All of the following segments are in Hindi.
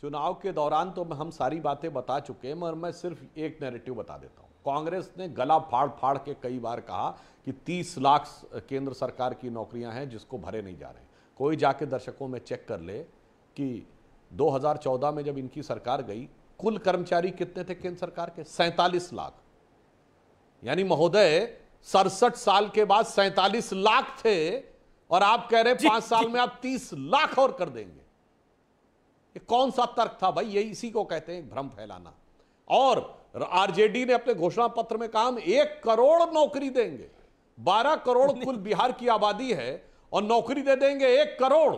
चुनाव के दौरान तो हम सारी बातें बता चुके हैं, मगर मैं सिर्फ एक नैरेटिव बता देता हूं। कांग्रेस ने गला फाड़ फाड़ के कई बार कहा कि 30 लाख केंद्र सरकार की नौकरियां हैं जिसको भरे नहीं जा रहे। कोई जाके दर्शकों में चेक कर ले कि 2014 में जब इनकी सरकार गई, कुल कर्मचारी कितने थे केंद्र सरकार के? 47 लाख। यानी महोदय 67 साल के बाद 47 लाख थे और आप कह रहे 5 साल में आप 30 लाख और कर देंगे। ये कौन सा तर्क था भाई? यही इसी को कहते हैं भ्रम फैलाना। और आरजेडी ने अपने घोषणा पत्र में कहा हम 1 करोड़ नौकरी देंगे। 12 करोड़ कुल बिहार की आबादी है और नौकरी दे देंगे 1 करोड़।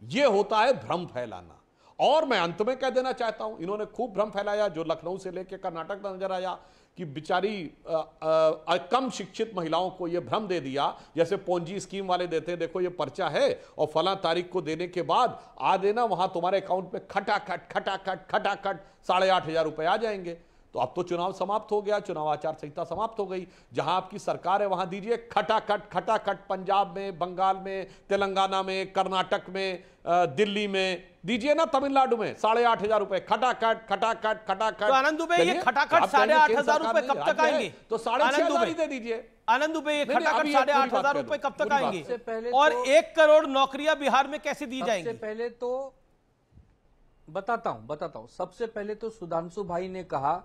यह होता है भ्रम फैलाना। और मैं अंत में कह देना चाहता हूं, इन्होंने खूब भ्रम फैलाया जो लखनऊ से लेकर कर्नाटक में नजर आया कि बेचारी कम शिक्षित महिलाओं को यह भ्रम दे दिया जैसे पोंजी स्कीम वाले देते हैं, देखो ये पर्चा है और फला तारीख को देने के बाद आ देना, वहां तुम्हारे अकाउंट में खटाखट खटाखट खटाखट 8,500 रुपए आ जाएंगे। तो अब तो चुनाव समाप्त हो गया, चुनाव आचार संहिता समाप्त हो गई। जहां आपकी सरकार है वहां दीजिए खटाखट खटाखट, पंजाब में, बंगाल में, तेलंगाना में, कर्नाटक में, दिल्ली में दीजिए ना, तमिलनाडु में 8,500 रुपए खटाखट खटाखट खटाखट। तो आनंद दुबे ये खटाखट 8,500 रुपए कब तक आएंगे? तो 6,500 ही दे दीजिए। आनंद दुबे ये खटाखट 8,500 रुपए कब तक आएंगे? और तो 1 करोड़ नौकरियां बिहार में कैसे दी जाएंगी? सबसे पहले तो बताता हूं। सबसे पहले तो सुधांशु भाई ने कहा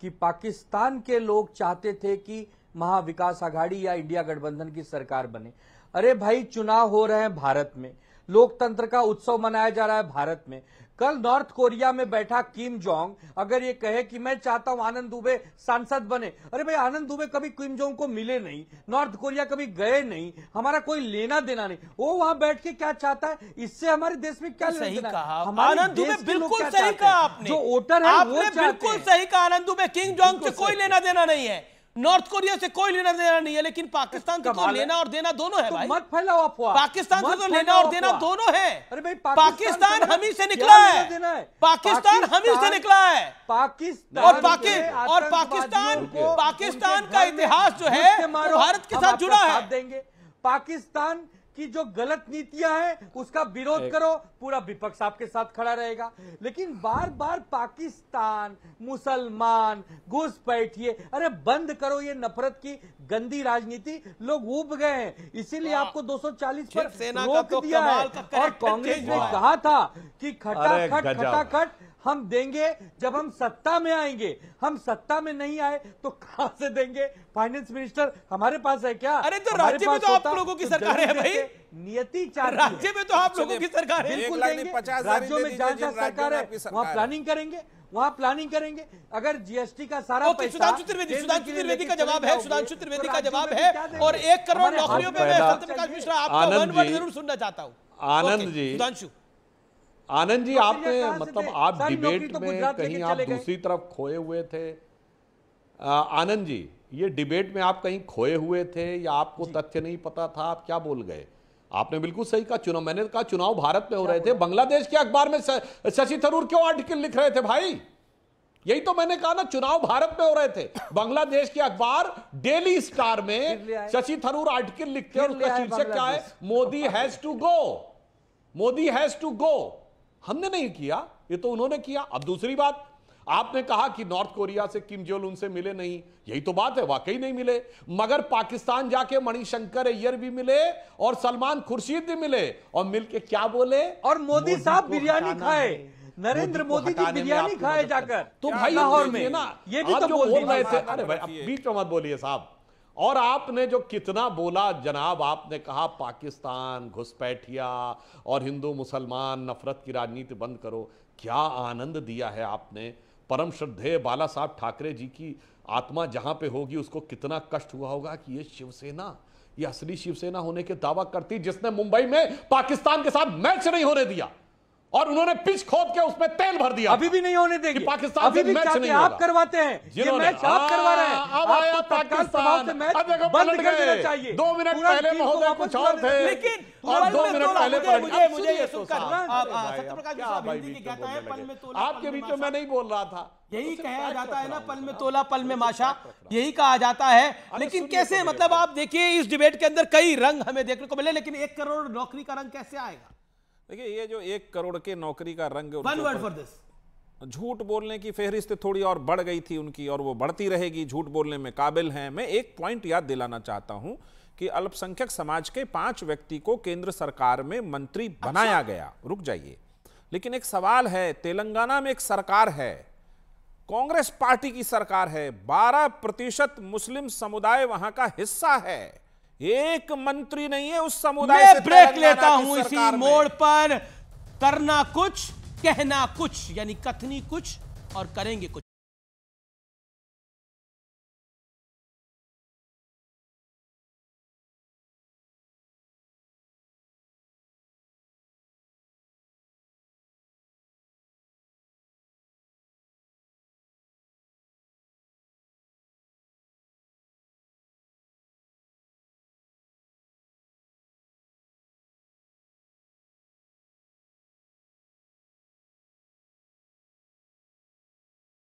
कि पाकिस्तान के लोग चाहते थे कि महाविकास आघाड़ी या इंडिया गठबंधन की सरकार बने। अरे भाई, चुनाव हो रहे हैं भारत में, लोकतंत्र का उत्सव मनाया जा रहा है भारत में। कल नॉर्थ कोरिया में बैठा किम जोंग अगर ये कहे कि मैं चाहता हूं आनंद दुबे सांसद बने, अरे भाई आनंद दुबे कभी किम जोंग को मिले नहीं, नॉर्थ कोरिया कभी गए नहीं, हमारा कोई लेना देना नहीं। वो वहां बैठ के क्या चाहता है, इससे हमारे देश में क्या सही लेना कहा हमारे आनंद दुबे, देश के लोग बिल्कुल क्या सही चाहते कहा हैं? आपने, जो वोटर है वो चाहते बिल्कुल हैं। सही कहा आनंद दुबे। किम जोंग से कोई लेना देना नहीं है, नॉर्थ कोरिया से कोई लेना देना नहीं है, लेकिन पाकिस्तान से तो लेना और देना दोनों है भाई। मत फैलाओ अफवाह। पाकिस्तान से तो लेना और देना दोनों है। अरे भाई पाकिस्तान हम ही से निकला है, पाकिस्तान हम ही से निकला है। पाकिस्तान और पाकिस्तान का इतिहास जो है वो भारत के साथ जुड़ा है। देंगे पाकिस्तान की जो गलत नीतियां हैं उसका विरोध करो, पूरा विपक्ष आपके साथ खड़ा रहेगा। लेकिन बार बार पाकिस्तान, मुसलमान, घुसपैठिए, अरे बंद करो ये नफरत की गंदी राजनीति। लोग ऊब गए हैं, इसीलिए आपको 240 पर रोक दिया है। और कांग्रेस ने कहा था कि खटाखट खटाखट हम देंगे जब हम सत्ता में आएंगे। हम सत्ता में नहीं आए तो कहां से देंगे? फाइनेंस मिनिस्टर हमारे पास है क्या? अरे तो राज्य में तो आप लोगों की सरकार है भाई, नियति चार राज्य में तो आप लोगों की सरकार है। बिल्कुल देंगे। राज्यों में जहां जहां सरकार है वहां प्लानिंग करेंगे, वहां प्लानिंग करेंगे। अगर जीएसटी का सारा पैसा सुधांशु त्रिवेदी का जवाब है, सुधांशु त्रिवेदी का जवाब है। और 1 करोड़ नौकरियों पे मैं सत्यप्रकाश मिश्रा आपका वन वर्ड जरूर सुनना चाहता हूं। आनंद जी, सुधांशु आनंद जी, आपने मतलब आप डिबेट में कहीं आप दूसरी तरफ खोए हुए थे। आनंद जी, ये डिबेट में आप कहीं खोए हुए थे या आपको तथ्य नहीं पता था? आप क्या बोल गए? आपने बिल्कुल सही कहा, चुनाव, मैंने कहा चुनाव भारत में हो रहे थे, बांग्लादेश के अखबार में शशि थरूर क्यों आर्टिकल लिख रहे थे भाई? यही तो मैंने कहा ना, चुनाव भारत में हो रहे थे, बांग्लादेश के अखबार डेली स्टार में शशि थरूर आर्टिकल लिखते हैं और उसका शीर्षक क्या है? Modi has to go, Modi has to go. हमने नहीं किया, ये तो उन्होंने किया। अब दूसरी बात, आपने कहा कि नॉर्थ कोरिया से किम जोंग उनसे मिले नहीं, यही तो बात है, वाकई नहीं मिले। मगर पाकिस्तान जाके मणिशंकर अय्यर भी मिले और सलमान खुर्शीद भी मिले और मिलके क्या बोले? और मोदी साहब बिरयानी खाए, नरेंद्र मोदी जी बिरयानी खाए जाकर। तो भाई लाहौर में ना, ये भी तो बोल रहे थे। अरे भाई अब बीच में मत बोलिए साहब। और आपने जो कितना बोला जनाब, आपने कहा पाकिस्तान, घुसपैठिया और हिंदू मुसलमान नफरत की राजनीति बंद करो। क्या आनंद दिया है आपने। परम श्रद्धेय बाला साहब ठाकरे जी की आत्मा जहां पे होगी उसको कितना कष्ट हुआ होगा कि ये शिवसेना, ये असली शिवसेना होने के दावा करती जिसने मुंबई में पाकिस्तान के साथ मैच नहीं होने दिया और उन्होंने पिच खोद के उसमें तेल भर दिया। अभी भी नहीं होने देंगे, पाकिस्तान अभी भी चाहते हैं, आप करवाते हैं, ये मैच आप करवा रहे हैं। अब आया पाकिस्तान से मैच बंद कर देना चाहिए। 2 मिनट पहले महोदय कुछ और थे, लेकिन और 2 मिनट पहले मुझे ये सुनकर सत्यप्रकाश मिश्रा हिंदी की कहता है, पल में तोला, आपके बीच में मैं नहीं बोल रहा था। यही कहा जाता है ना, पल में तोला पल में माशा, यही कहा जाता है। लेकिन कैसे, मतलब आप देखिए इस डिबेट के अंदर कई रंग हमें देखने को मिले, लेकिन 1 करोड़ नौकरी का रंग कैसे आएगा? देखिए, ये जो 1 करोड़ के नौकरी का रंग, वन वर्ड फॉर दिस, झूठ बोलने की फेहरिस्त थोड़ी और बढ़ गई थी उनकी, और वो बढ़ती रहेगी। झूठ बोलने में काबिल हैं। मैं एक पॉइंट याद दिलाना चाहता हूं कि अल्पसंख्यक समाज के 5 व्यक्ति को केंद्र सरकार में मंत्री बनाया गया। रुक जाइए, लेकिन एक सवाल है, तेलंगाना में एक सरकार है, कांग्रेस पार्टी की सरकार है, 12% मुस्लिम समुदाय वहां का हिस्सा है, एक मंत्री नहीं है उस समुदाय से। मैं ब्रेक लेता हूं इसी मोड़ पर। करना कुछ, कहना कुछ, यानी कथनी कुछ और करेंगे कुछ।